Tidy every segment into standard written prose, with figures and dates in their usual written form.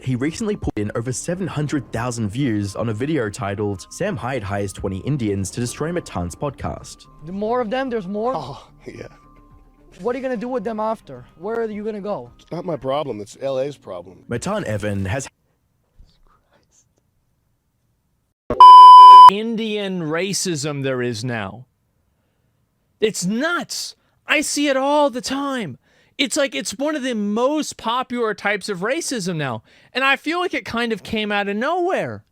he recently put in over 700,000 views on a video titled "Sam Hyde Hires 20 Indians to Destroy Matan's Podcast." The more of them, there's more? Oh, yeah. What are you going to do with them after? Where are you going to go? It's not my problem. It's LA's problem. Matan Evan has Indian racism there is now. It's nuts. I see it all the time. It's like it's one of the most popular types of racism now. And I feel like it kind of came out of nowhere.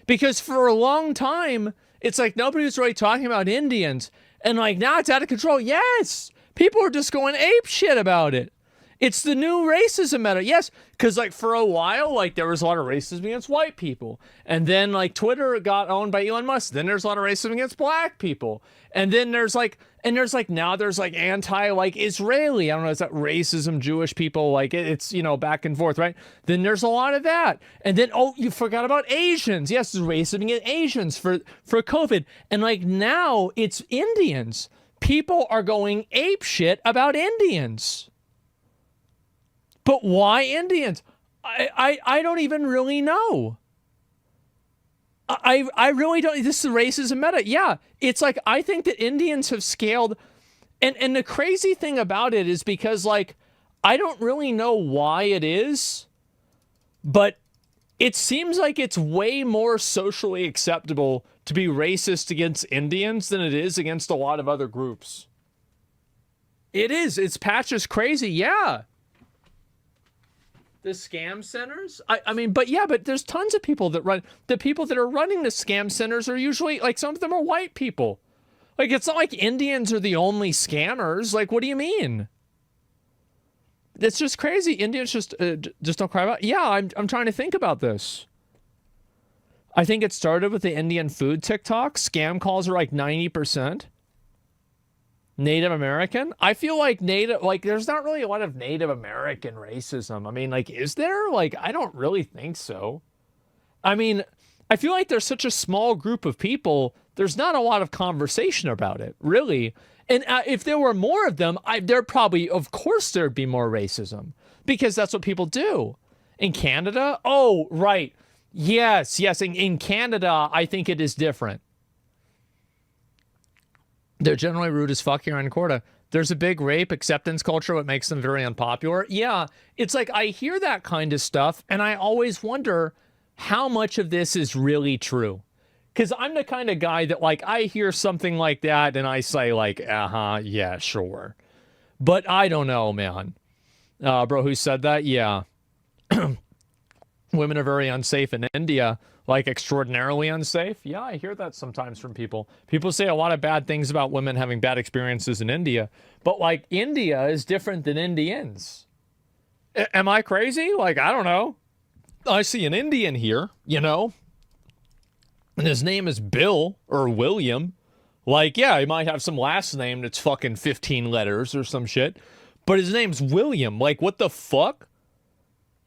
Because for a long time, it's like nobody was really talking about Indians. And like now it's out of control. Yes, people are just going ape shit about it. It's the new racism meta. Yes, because like for a while, like there was a lot of racism against white people. And then like Twitter got owned by Elon Musk. Then there's a lot of racism against black people. And then there's like now there's like anti like Israeli. I don't know, is that racism, Jewish people, like it's, you know, back and forth, right? Then there's a lot of that. And then, oh, you forgot about Asians. Yes, there's racism against Asians for COVID. And like now it's Indians. People are going ape shit about Indians. But why Indians? I don't even really know. I really don't. This is racism meta. Yeah, it's like I think that Indians have scaled. And the crazy thing about it is because, like, I don't really know why it is, but it seems like it's way more socially acceptable to be racist against Indians than it is against a lot of other groups. It is. It's Patch's crazy. Yeah. The scam centers? I mean, but yeah, but there's tons of people that run, the people that are running the scam centers are usually, like, some of them are white people. Like, it's not like Indians are the only scammers. Like, what do you mean? It's just crazy. Indians just don't cry about it. Yeah, I'm trying to think about this. I think it started with the Indian food TikTok. Scam calls are like 90%. Native American? I feel like there's not really a lot of Native American racism. I mean, like, is there? Like, I don't really think so. I mean, I feel like there's such a small group of people, there's not a lot of conversation about it, really. And if there were more of them, there probably, of course, there'd be more racism. Because that's what people do. In Canada? Oh, right. Yes. In Canada, I think it is different. They're generally rude as fuck here in Corda. There's a big rape acceptance culture, what makes them very unpopular. Yeah, it's like I hear that kind of stuff, and I always wonder how much of this is really true. Because I'm the kind of guy that, like, I hear something like that, and I say, like, yeah, sure. But I don't know, man. Bro, who said that? Yeah. Women are very unsafe in India. Like, extraordinarily unsafe? Yeah, I hear that sometimes from people. People say a lot of bad things about women having bad experiences in India. But, like, India is different than Indians. Am I crazy? Like, I don't know. I see an Indian here, you know? And his name is Bill or William. Like, yeah, he might have some last name that's fucking 15 letters or some shit. But his name's William. Like, what the fuck?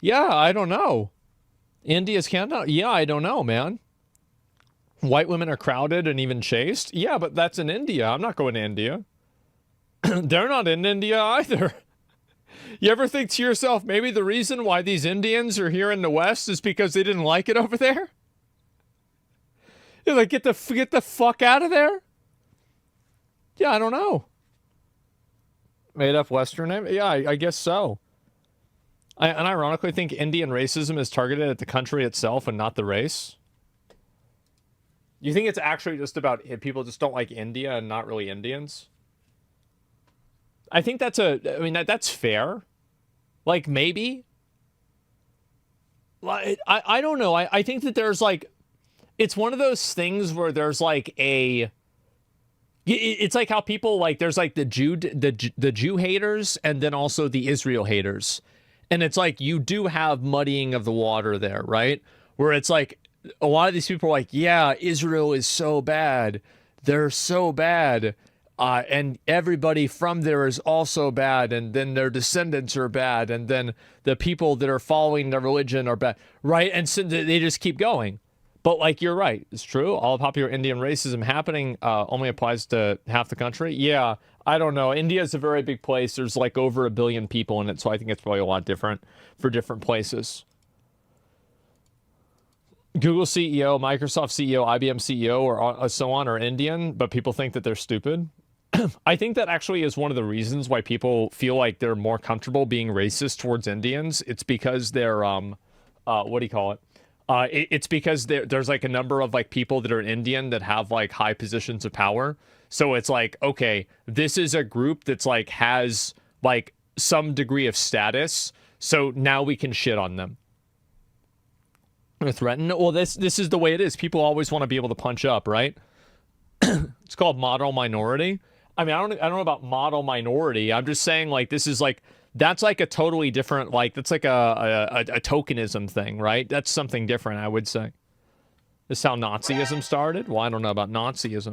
Yeah, I don't know. India's Canada? Yeah, I don't know, man. White women are crowded and even chased? Yeah, but that's in India. I'm not going to India. They're not in India either. You ever think to yourself, maybe the reason why these Indians are here in the West is because they didn't like it over there? You're like, get the fuck out of there? Yeah, I don't know. Made up Western name? Yeah, I guess so. And ironically think Indian racism is targeted at the country itself and not the race. You think it's actually just about people just don't like India and not really Indians? I think that's fair. Like, maybe. I don't know. I think that there's like, it's one of those things where there's like it's like how people like, there's like the Jew haters and then also the Israel haters. And it's like, you do have muddying of the water there, right? Where it's like, a lot of these people are like, yeah, Israel is so bad. They're so bad. And everybody from there is also bad. And then their descendants are bad. And then the people that are following their religion are bad, right? And so they just keep going. But like, you're right. It's true. All popular Indian racism happening only applies to half the country. Yeah. I don't know. India is a very big place. There's like over 1 billion people in it, so I think it's probably a lot different for different places. Google CEO, Microsoft CEO, IBM CEO, or so on are Indian, but people think that they're stupid. I think that actually is one of the reasons why people feel like they're more comfortable being racist towards Indians. It's because they're, what do you call it? It's because there's like a number of like people that are Indian that have like high positions of power. So it's like, okay, this is a group that's like has like some degree of status. So now we can shit on them. Threaten? Well, this is the way it is. People always want to be able to punch up, right? It's called model minority. I mean, I don't know about model minority. I'm just saying like this is like that's like a totally different like that's like a tokenism thing, right? That's something different, I would say. This is how Nazism started. Well, I don't know about Nazism.